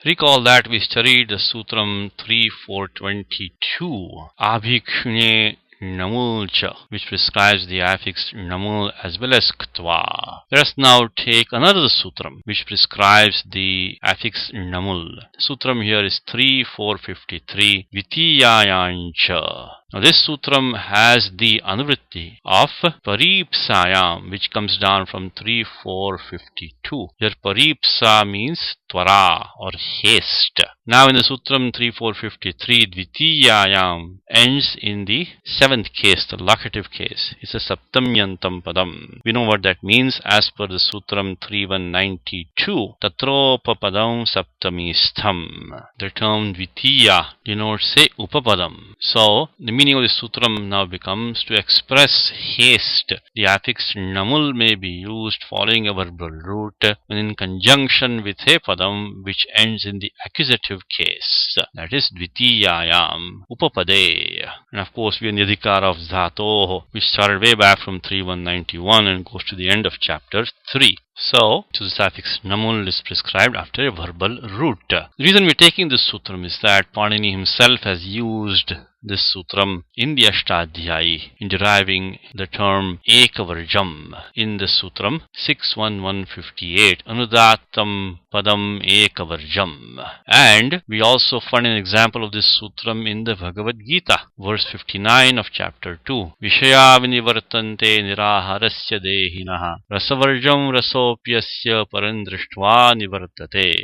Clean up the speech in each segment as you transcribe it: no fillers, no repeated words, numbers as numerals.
Recall that we studied the Sutram 3.4.22, Abhikshune Namulcha, which prescribes the affix namul as well as ktva. Let us now take another sutram which prescribes the affix namul. The sutram here is 3.4.53, Vitiyayancha. Now this sutram has the anuvritti of paripsayam, which comes down from 3.4.52. Here paripsa means tvara or haste. Now in the sutram 3.4.53, dvitiyayam ends in the seventh case, the locative case. It's a saptamyantam padam. We know what that means as per the sutram 3.192. Tatropapadam saptamistham. The term dvitiya denotes a upapadam. So the meaning of the sutram now becomes to express haste. The affix namul may be used following a verbal root when in conjunction with a padam which ends in the accusative case. That is dvitiyayam upapade. And of course we are in the adhikara of dhatoh, which started way back from 3.191 and goes to the end of chapter 3. So, the suffix namul is prescribed after a verbal root. The reason we are taking this sutram is that Panini himself has used this sutram in the Ashtadhyayi in deriving the term ekvarjam in the sutram 6.1.158, anudatam padam ekvarjam. And we also find an example of this sutram in the Bhagavad Gita, verse 59 of chapter 2. Vishaya vinivartante niraharasya dehinaha rasavarjam rasopyasya parandrishtva nivartate.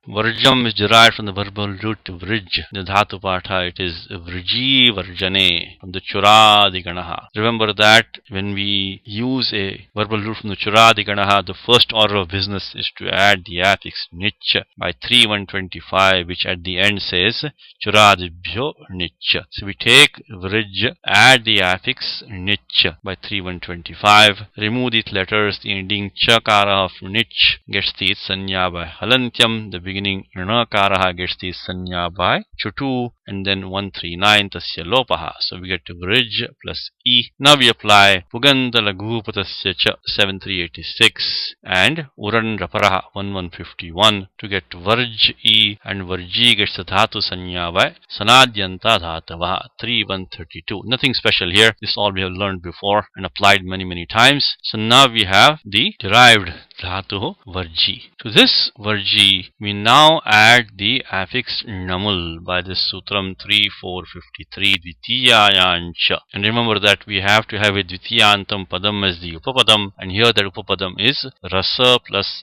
Varjam is derived from the verbal root vrij. The dhatu patha, it is vriji varjane from the churadiganaha. Remember that when we use a verbal root from the churadiganaha, the first order of business is to add the affix nich by 3.125, which at the end says churadibhyo nich. So we take vrij, add the affix nich by 3.125, remove the letters, the ending chakara of nich gets the sanya by halantyam, the beginning rinakara gets the sanya by chutu, and then 139 tasya lopaha. So we get to vrij plus e. Now we apply puganda laghupatasya cha 7386 and uran raparaha 1151 to get varj e, and varji gets the dhatu sanya by sanadyanta dhatava 3132. Nothing special here. This all we have learned before and applied many times. So now we have the derived dhatu varji. To this varji we now add the affix namul by this sutram 3.4.53 dvitiyayancha. And remember that we have to have a dvitiyantam padam as the upapadam, and here that upapadam is rasa plus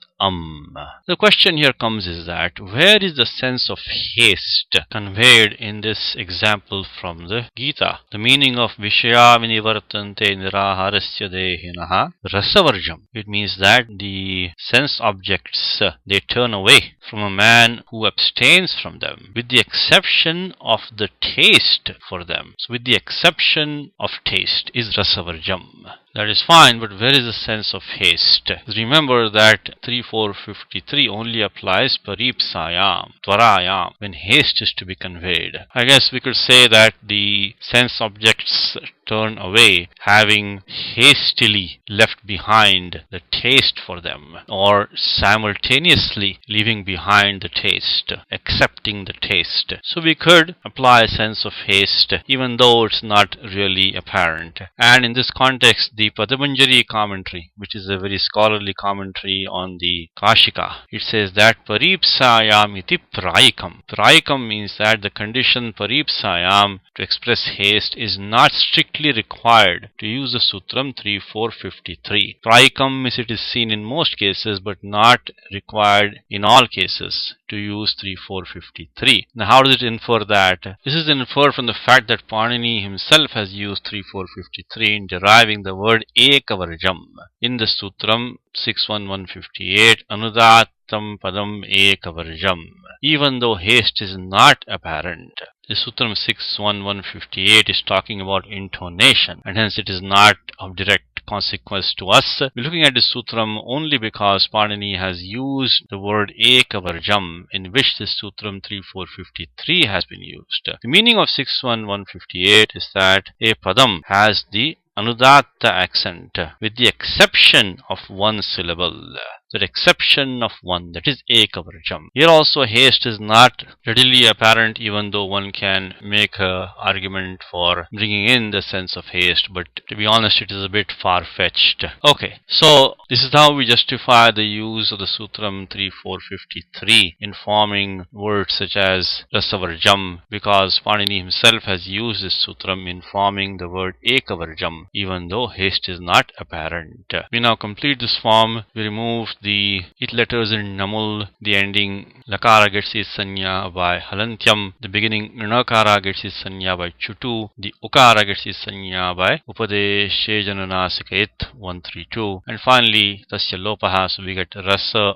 The question here comes is that where is the sense of haste conveyed in this example from the Gita? The meaning of Vishaya vinivartante niraharasya dehinaha rasavarjam. It means that the sense objects, they turn away from a man who abstains from them, with the exception of the taste for them. So with the exception of taste is rasavarjam. That is fine, but where is the sense of haste? Remember that 3.4.53 only applies paripsayam, tvarayam, when haste is to be conveyed. I guess we could say that the sense objects turn away, having hastily left behind the taste for them, or simultaneously leaving behind the taste, accepting the taste. So we could apply a sense of haste even though it's not really apparent. And in this context, the Padamanjari commentary, which is a very scholarly commentary on the Kashika, it says that paripsayam iti prayikam. Prayikam means that the condition paripsayam to express haste is not strictly required to use the Sutram 3.4.53. Prayikam means it is seen in most cases but not required in all cases to use 3.4.53. Now how does it infer that? This is inferred from the fact that Panini himself has used 3.4.53 in deriving the word ekavarjam in the Sutram 6.1.158 anudatam padam ekavarjam, even though haste is not apparent. The Sutram 6.1.158 is talking about intonation, and hence it is not of direct consequence to us. We're looking at the Sutram only because Panini has used the word ekavarjam in which the Sutram 3.4.53 has been used. The meaning of 6.1.158 is that a padam has the anudatta accent with the exception of one syllable. The exception of one, that is ekvarjam. Here also haste is not readily apparent, even though one can make a argument for bringing in the sense of haste, but to be honest it is a bit far-fetched. Okay, so this is how we justify the use of the Sutram 3453 in forming words such as rasavarjam, because Panini himself has used this Sutram in forming the word ekvarjam, even though haste is not apparent. We now complete this form. We remove the it letters in namul. The ending lakara gets its sanya by halantyam. The beginning nakara gets its sanya by chutu. The ukara gets its sanya by upadeshe jananasikait 132. And finally tasya lopaha, so we get rasa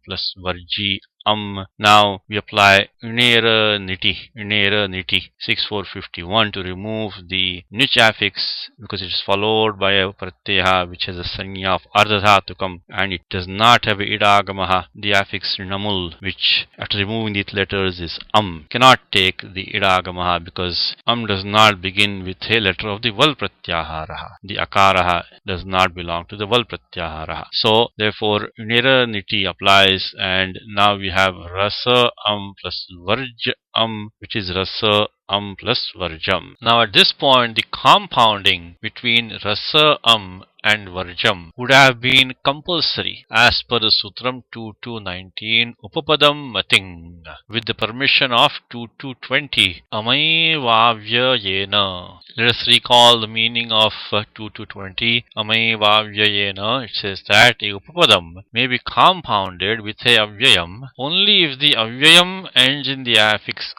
plus varji Now we apply inera niti 6451 to remove the nich affix, because it is followed by a pratyaya which has a sanya of ardhadhatukam, and it does not have a idagamaha. The affix namul, which after removing the letters is cannot take the idagamaha, because does not begin with a letter of the val pratyaharaha. The akaraha does not belong to the val pratyaharaha. So therefore inera niti applies, and now we have rasa plus varj which is rasa plus varjam. Now at this point the compounding between rasa and varjam would have been compulsory as per the Sutram 2219 Upapadam Mating, with the permission of 2220 Amaivavyayena. Let us recall the meaning of 2220 Amaivavyayena. It says that a Upapadam may be compounded with a avyayam only if the avyayam ends in the affix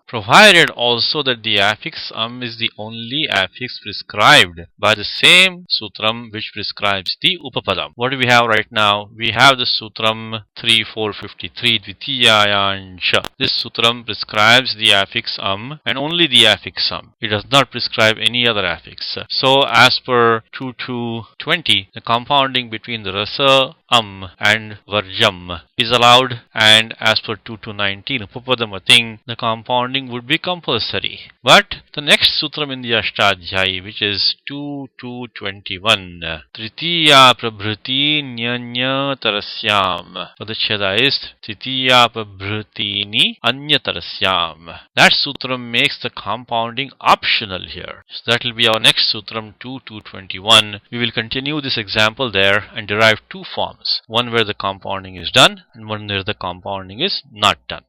provided also that the affix is the only affix prescribed by the same Sutram which prescribes the Upapadam. What do we have right now? We have the Sutram 3453 Dvitiyayancha. This Sutram prescribes the affix and only the affix It does not prescribe any other affix. So as per 2220, the compounding between the rasa and varjam is allowed, and as per 2219 Upapadamating, the compounding would be compulsory. But the next Sutram in the Ashtadhyayi, which is 2221, Tritiya Prabhriti Nyanya Tarasyam. Padacheda is Tritiya Prabhritini Anya Tarasyam. That Sutram makes the compounding optional here. So that will be our next Sutram 2221. We will continue this example there and derive two forms. One where the compounding is done and one where the compounding is not done.